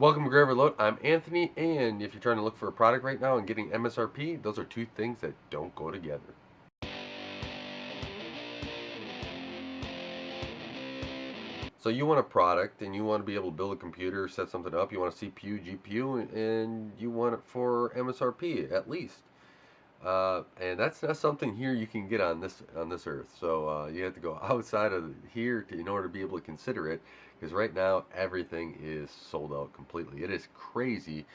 Welcome to Grab Load. I'm Anthony, and if you're trying to look for a product right now and getting MSRP, those are two things that don't go together. So you want a product and you want to be able to build a computer, set something up, you want a CPU, GPU, and you want it for MSRP at least. And that's not something here you can get on this earth. So you have to go outside of here in order to be able to consider it, because right now everything is sold out completely. It is crazy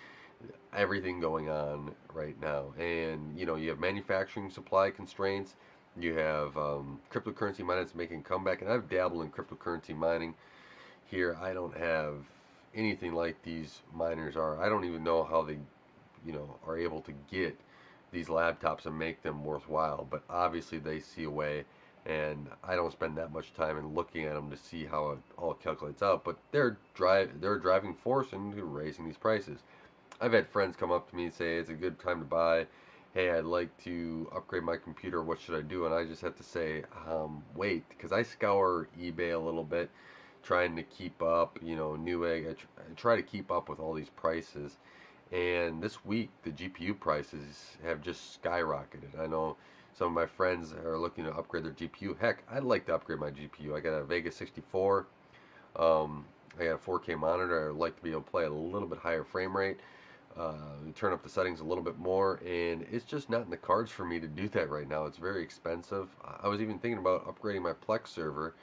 everything going on right now. And you have manufacturing supply constraints. You have cryptocurrency mining that's making a comeback, and I've dabbled in cryptocurrency mining here. I don't have anything like these miners are. I don't even know how they, are able to get these laptops and make them worthwhile. But obviously they see a way, and I don't spend that much time in looking at them to see how it all calculates out. But they're a driving force in raising these prices. I've had friends come up to me and say it's a good time to buy. Hey, I'd like to upgrade my computer. What should I do? And I just have to say, wait, because I scour eBay a little bit, trying to keep up. Newegg. I try to keep up with all these prices. And this week, the GPU prices have just skyrocketed. I know some of my friends are looking to upgrade their GPU. Heck, I'd like to upgrade my GPU. I got a Vega 64. I got a 4K monitor. I'd like to be able to play at a little bit higher frame rate, turn up the settings a little bit more, and it's just not in the cards for me to do that right now. It's very expensive. I was even thinking about upgrading my Plex server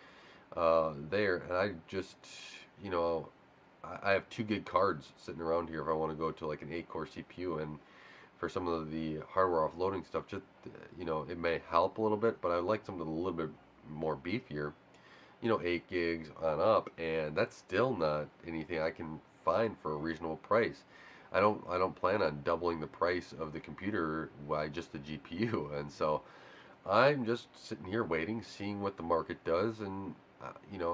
there, and I just, you know, I have 2 gig cards sitting around here if I want to go to like an 8-core CPU, and for some of the hardware offloading stuff, just it may help a little bit, but I like something a little bit more beefier. 8 gigs on up, and that's still not anything I can find for a reasonable price. I don't plan on doubling the price of the computer by just the GPU, and so I'm just sitting here waiting, seeing what the market does, and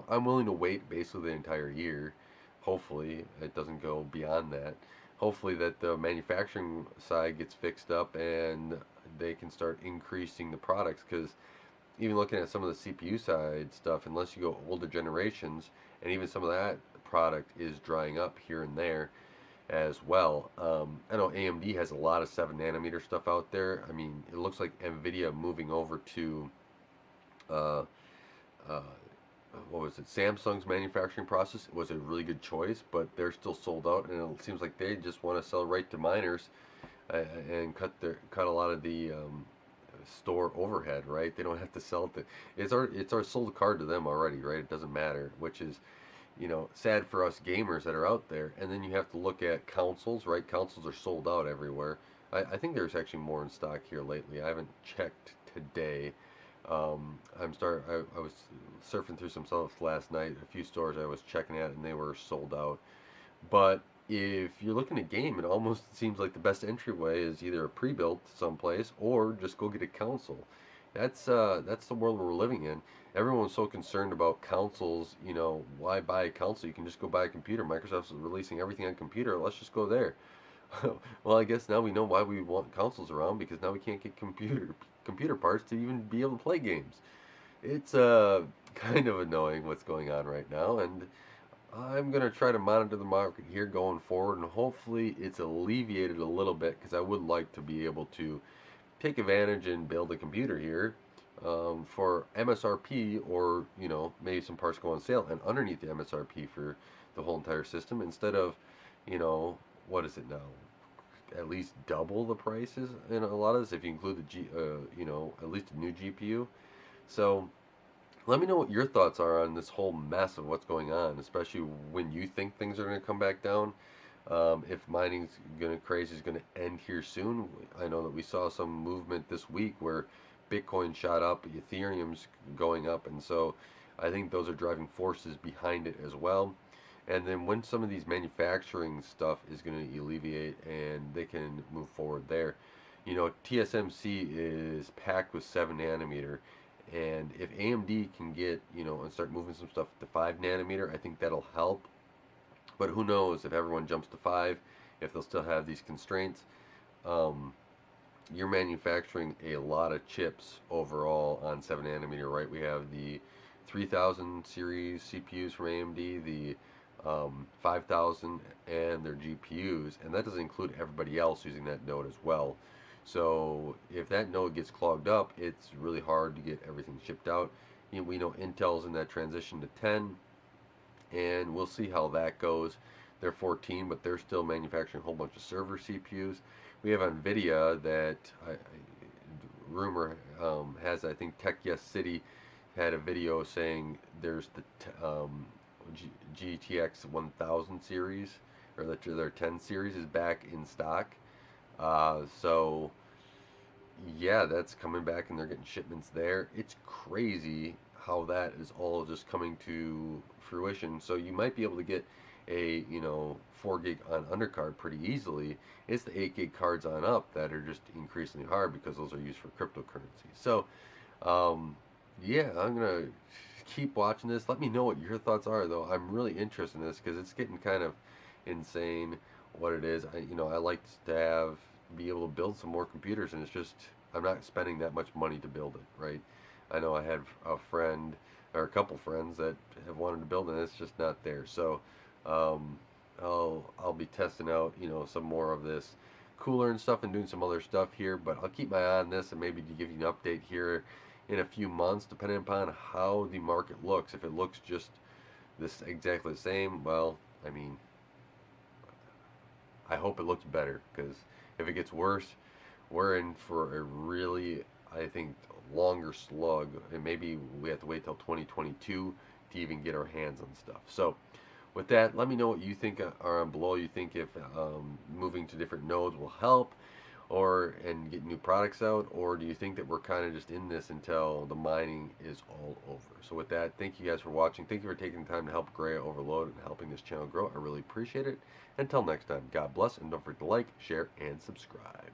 I'm willing to wait basically the entire year. Hopefully, it doesn't go beyond that. Hopefully that the manufacturing side gets fixed up and they can start increasing the products, because even looking at some of the CPU side stuff, unless you go older generations, and even some of that product is drying up here and there as well. I know AMD has a lot of 7 nanometer stuff out there. I mean, it looks like Nvidia moving over to uh, uh, what was it? Samsung's manufacturing process was a really good choice, but they're still sold out, and it seems like they just want to sell right to miners and cut a lot of the store overhead, right? They don't have to sell it. It's our sold card to them already, right? It doesn't matter, which is sad for us gamers that are out there. And then you have to look at consoles, right? Consoles are sold out everywhere. I think there's actually more in stock here lately. I haven't checked today. I was surfing through some stuff last night. A few stores I was checking at, and they were sold out. But if you're looking at game, it almost seems like the best entryway is either a pre-built someplace or just go get a console. That's the world we're living in. Everyone's so concerned about consoles. Why buy a console? You can just go buy a computer. Microsoft's releasing everything on computer. Let's just go there. Well, I guess now we know why we want consoles around, because now we can't get computer parts to even be able to play games. It's kind of annoying what's going on right now, and I'm going to try to monitor the market here going forward, and hopefully it's alleviated a little bit, because I would like to be able to take advantage and build a computer here for MSRP, or maybe some parts go on sale and underneath the MSRP for the whole entire system, instead of you know what is it now, at least double the prices in a lot of this if you include at least a new GPU. So let me know what your thoughts are on this whole mess of what's going on, especially when you think things are going to come back down. If mining's going to crazy is going to end here soon. I know that we saw some movement this week where Bitcoin shot up, Ethereum's going up, and so I think those are driving forces behind it as well. And then when some of these manufacturing stuff is going to alleviate and they can move forward there, TSMC is packed with 7 nanometer, and if AMD can get, and start moving some stuff to 5 nanometer, I think that'll help. But who knows if everyone jumps to 5, if they'll still have these constraints. Um, you're manufacturing a lot of chips overall on 7 nanometer, right? We have the 3000 series CPUs from AMD, the 5000 and their GPUs, and that doesn't include everybody else using that node as well. So if that node gets clogged up, it's really hard to get everything shipped out. We know Intel's in that transition to 10, and we'll see how that goes. They're 14, but they're still manufacturing a whole bunch of server CPUs. We have NVIDIA that rumor has, I think Tech Yes City had a video saying there's the GTX 1000 series, or their 10 series is back in stock. So yeah, that's coming back and they're getting shipments there. It's crazy how that is all just coming to fruition. So you might be able to get a 4 gig on undercard pretty easily. It's the 8 gig cards on up that are just increasingly hard because those are used for cryptocurrency. So yeah, I'm gonna keep watching this. Let me know what your thoughts are, though. I'm really interested in this because it's getting kind of insane what it is. I like to be able to build some more computers, and it's just I'm not spending that much money to build it, right? I know I have a friend or a couple friends that have wanted to build it, and it's just not there. So um, I'll be testing out some more of this cooler and stuff and doing some other stuff here, but I'll keep my eye on this and maybe to give you an update here in a few months, depending upon how the market looks. If it looks just this exactly the same, well, I mean, I hope it looks better, because if it gets worse, we're in for a really, I think, longer slug, and maybe we have to wait till 2022 to even get our hands on stuff. So, with that, let me know what you think are on below. You think if moving to different nodes will help, or and get new products out, or do you think that we're kind of just in this until the mining is all over? So with that, thank you guys for watching. Thank you for taking the time to help Gray Overload and helping this channel grow. I really appreciate it. Until next time, God bless, and don't forget to like, share, and subscribe.